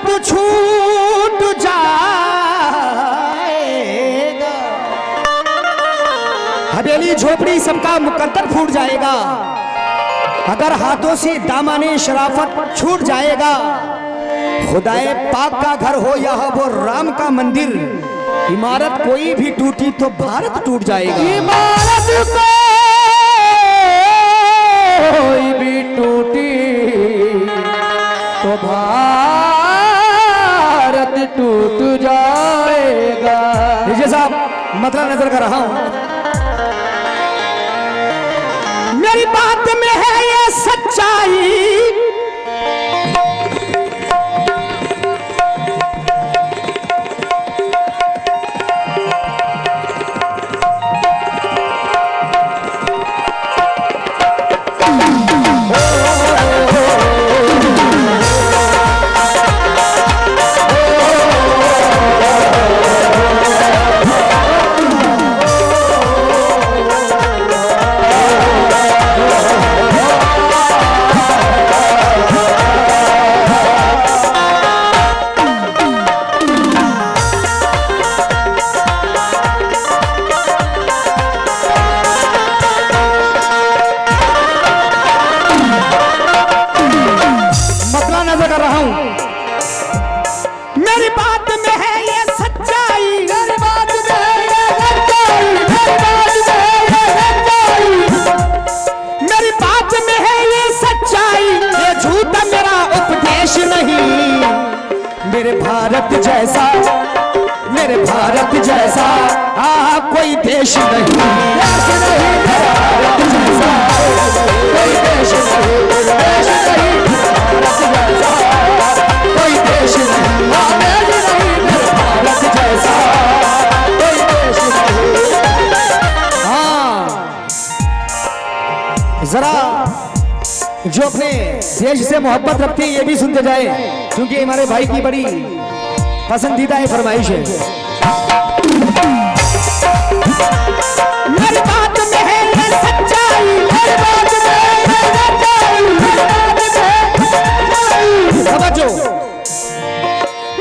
शराफत छूट जाएगा, हवेली झोपड़ी सबका मुकद्दर फूट जाएगा। अगर हाथों से दामने शराफत छूट जाएगा, खुदाए पाक का घर हो या वो राम का मंदिर, इमारत कोई भी टूटी तो भारत टूट जाएगा। इमारत कोई भी टूटी तो भारत टूट जाएगा। विजय साहब मतलब नजर कर रहा हूं, मेरी बात में है ये सच्चाई, मेरी बात में है ये सच्चाई, मेरी बात में है ये सच्चाई, मेरी बात में है ये सच्चाई, मेरी बात में है ये सच्चाई, ये झूठ मेरा उपदेश नहीं। मेरे भारत जैसा, मेरे भारत जैसा कोई देश नहीं, देश नहीं भारत जैसा, कोई देश नहीं, देश नहीं भारत जैसा, कोई देश नहीं, भारत जैसा कोई देश नहीं। हाँ, जरा जो अपने देश से मोहब्बत रखते हैं ये भी सुनते जाए, क्योंकि हमारे भाई की बड़ी पसंदीदा है फरमाइश है। मेरी बात में है ये सच्चाई, मेरी बात में है ये सच्चाई, मेरी बात में है सच्चाई, समझो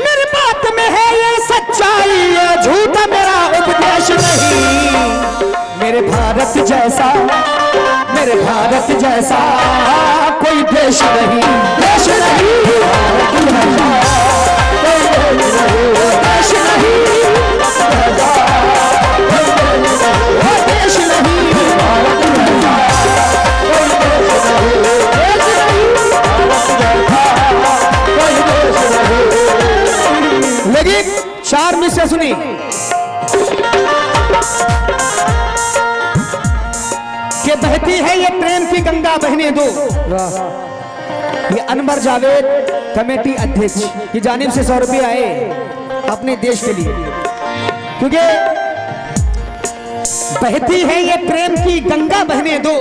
मेरी बात में है ये सच्चाई, ये झूठ मेरा उपदेश नहीं। मेरे भारत जैसा, मेरे भारत जैसा कोई देश नहीं, देश नहीं भारत जैसा कोई देश नहीं, देश नहीं वो देश नहीं भारत जैसा कोई देश नहीं, देश नहीं भारत जैसा कोई देश नहीं। लेकिन 4 मिनट से सुनी, कि बहती है ये प्रेम की गंगा बहने दो। ये अनवर जावेद कमेटी अध्यक्ष की जानिब से 100 रुपये आए अपने देश के लिए, क्योंकि बहती है ये प्रेम की गंगा बहने दो,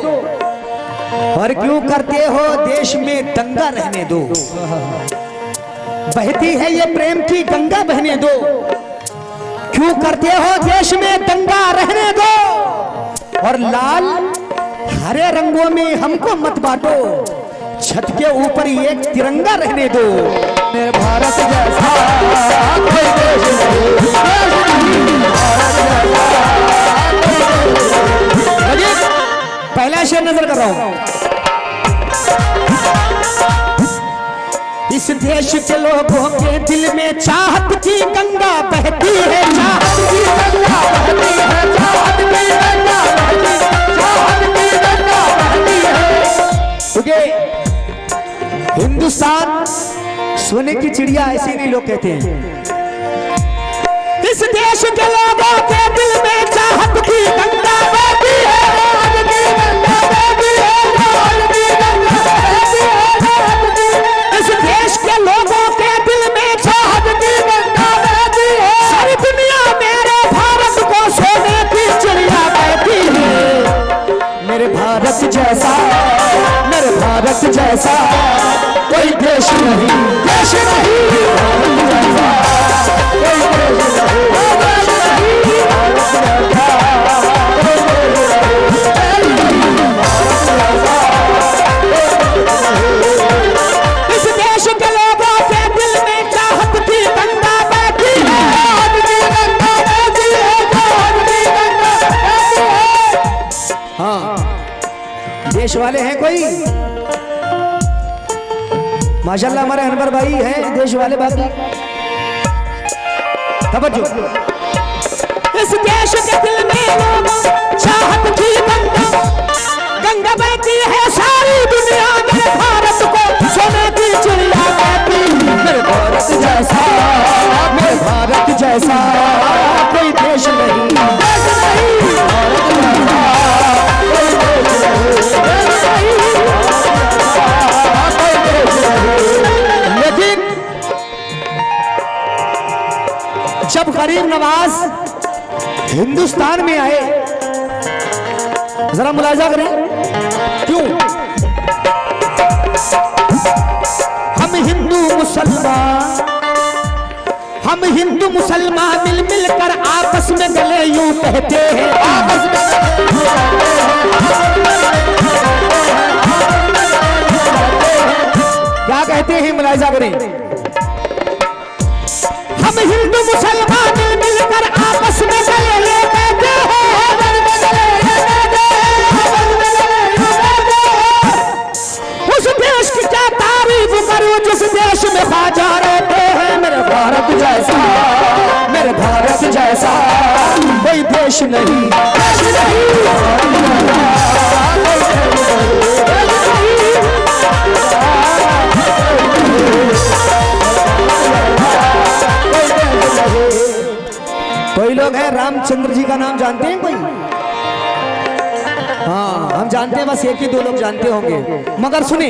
और क्यों करते हो देश में दंगा रहने दो। बहती है ये प्रेम की गंगा बहने दो, क्यों करते हो देश में दंगा रहने दो, और लाल हरे रंगों में हमको मत बांटो, छत के ऊपर एक तिरंगा रहने दो। मेरे भारत जैसा कोई देश नहीं, देश नहीं भारत जैसा। पहला शेर नजर कर रहा हूं, इस देश के लोगों के दिल में चाहत की गंगा बहती है, चाहत की गंगा बहती है, चाहत की गंगा बहती है, चाहत की गंगा बहती है। क्योंकि हिंदुस्तान सोने की चिड़िया ऐसे नहीं लोग कहते हैं। इस देश के लोगों के दिल में चाहत की गंगा बहती है, चाहत की गंगा बहती है, चाहत की गंगा बहती है, चाहत की। इस देश के लोगों के दिल में चाहत की गंगा बहती है, सारी दुनिया मेरे भारत को सोने की चिड़िया कहती है। मेरे भारत जैसा, मेरे भारत जैसा कोई देश नहीं, देश नहीं भारत जैसा कोई देश नहीं, देश नहीं भारत जैसा कोई देश नहीं। इस देश के लोगों के दिल में चाहत माशाल्लाह हमारे अनवर भाई हैं देश वाले बाकी। तवज्जो। इस देश के दिल में लोगों चाहत की गंगा, गंगा बहती है सारी दुनिया में, भारत को सोने की चिड़िया कहती। मेरे भारत जैसा, मेरे भारत जैसा कोई देश नहीं, देश नहीं, भारत जैसा कोई देश नहीं, कोई देश नहीं। लेकिन जब गरीब नवाज हिंदुस्तान में आए, जरा मुलाजा करें क्यों? हम हिंदू मुसलमान मिल मिल कर आपस में गले यूं कहते हैं, आपस में क्या कहते हैं? मुलाजा करें। हम हिंदू मुसलमान मिल मिल कर आपस में गले कहते हैं, उस देश की क्या तारीफ करूं जिस देश में ख्वाजा रहते हैं। मेरे भारत जैसा, मेरे भारत जैसा कोई देश नहीं, देश नहीं, कोई लोग हैं रामचंद्र जी का नाम जानते हैं कोई? हाँ हम जानते हैं, बस एक ही दो लोग जानते होंगे, मगर सुने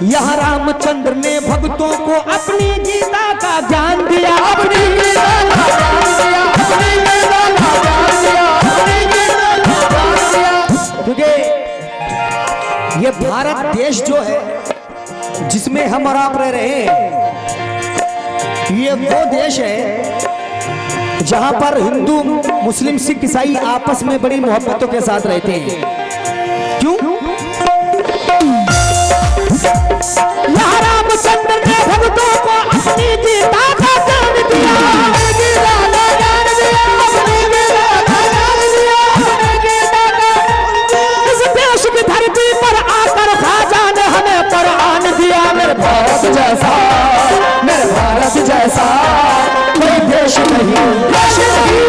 यहाँ रामचंद्र ने भक्तों को अपनी गीता का ज्ञान दिया, अपनी गीता का ज्ञान दिया, अपनी गीता का ज्ञान दिया, अपनी गीता का ज्ञान दिया। क्योंकि ये भारत देश जो है जिसमें हम और आप रह रहे हैं, ये वो देश है जहां पर हिंदू मुस्लिम सिख ईसाई आपस में बड़ी मोहब्बतों के साथ रहते हैं। क्यों? यहाँ रामचंद्र ने भक्तों को अपनी गीता का ज्ञान दिया, गीता का ज्ञान दिया, अपनी गीता का ज्ञान दिया, अपनी गीता का। इस देश की धरती पर आकर ख्वाजा ने हमें कुरान दिया। मेरे भारत जैसा, मेरे भारत जैसा कोई देश नहीं, देश नहीं,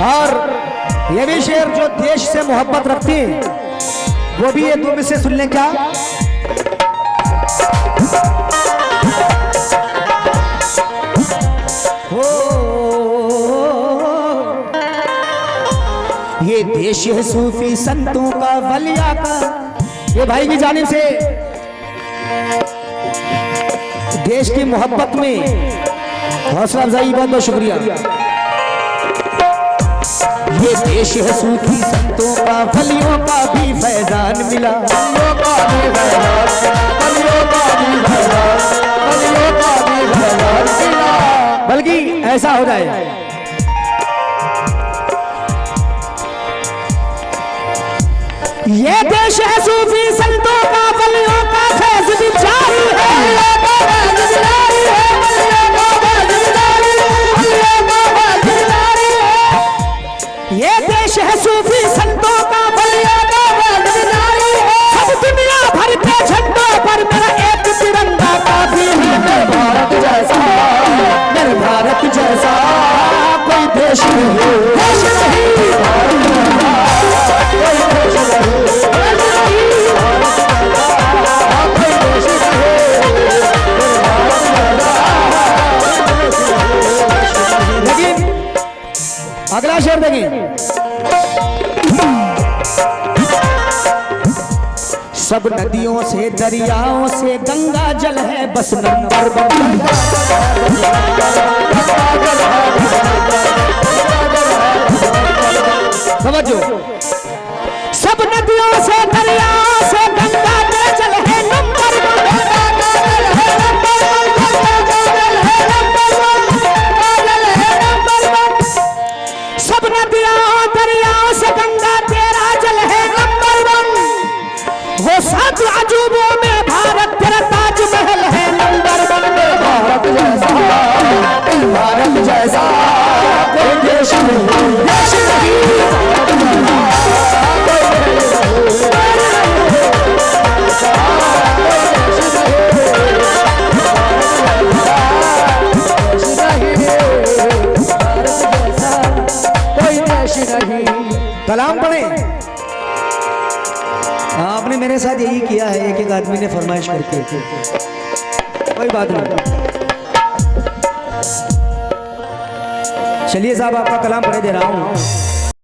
और ये भी शेर जो देश से मोहब्बत रखते हैं वो भी ये तुम से सुन लें क्या? हो ये देश है सूफी संतों का, वलिया का। ये भाई की जानिब से देश की मोहब्बत में हौसला अफजाई, बहुत बहुत शुक्रिया। ये देश है सूफी संतों का, वलियों का भी फैजान मिला, वलियों का भी फैजान, वलियों का भी फैजान, वलियों का भी फैजान मिला। बल्कि ऐसा हो जाए, ये देश है सूफी संतों का, वलियों का फैज भी जारी है, ये देश है सूफी संतों का, वलियों का फैज भी जारी है। सब दुनिया भर के झंडों पर मेरा एक तिरंगा काफी है। मेरे भारत जैसा, मेरे भारत जैसा कोई देश नहीं, देश नहीं, भारत जैसा कोई देश नहीं, देश नहीं, कोई देश नहीं। लेकिन अगला शेर देखिए, सब नदियों से दरियाओं से गंगा जल है बस नंबर वन। समझो, सब नदियों से दरियाओं से गंगा जल है नंबर वन। सब नदियों दरियाओं से गंगा तेरा जल है नंबर वन। वो सात अजूबों में भारत तेरा आपने मेरे साथ यही किया है, एक एक आदमी ने फरमाइश करके। कोई बात नहीं, चलिए साहब आपका कलाम पढ़े दे रहा हूँ।